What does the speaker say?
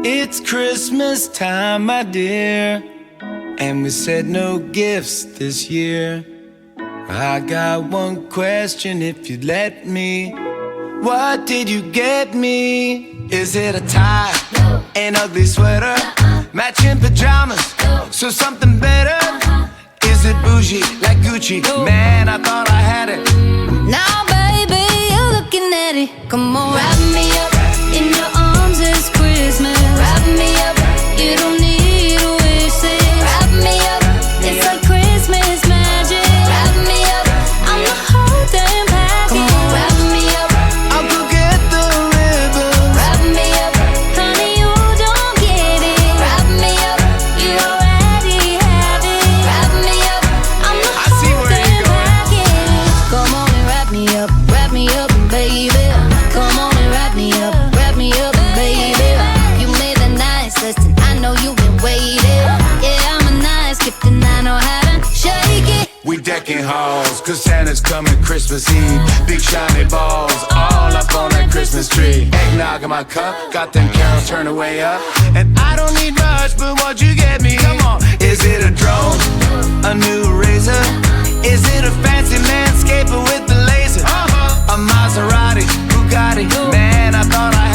It's Christmas time, my dear, and we said no gifts this year. I got one question if you'd let me. What did you get me? Is it a tie, an ugly sweater, matching pajamas, so something better? Is it bougie like Gucci? Man, I thought I had it. Now baby, you're looking at it. Come on, wrap me up in your arms, it's Christmas. Wrap me up, you don't need a wish list. Wrap me up, it's like Christmas magic. Wrap me up, I'm the whole damn package. Come on, wrap me up, I'll go get the ribbons. wrap me up, honey, you don't get it. Wrap me up, you already have it. Wrap me up, I'm the I see whole where you're damn going. package. Come on and wrap me up, baby. Come on and wrap me up, baby. You made a nice listen, I know you've been waiting. Yeah, I'm a nice gift and I know how to shake it. We decking halls, cause Santa's coming Christmas Eve. Big shiny balls, all up on that Christmas tree. Eggnog in my cup, got them carols turned way up. And I don't need much, but what you get me? Come on. Is it a drone? A new razor? Is it a fancy landscaper with the laser? A Maserati, Bugatti, man, I thought I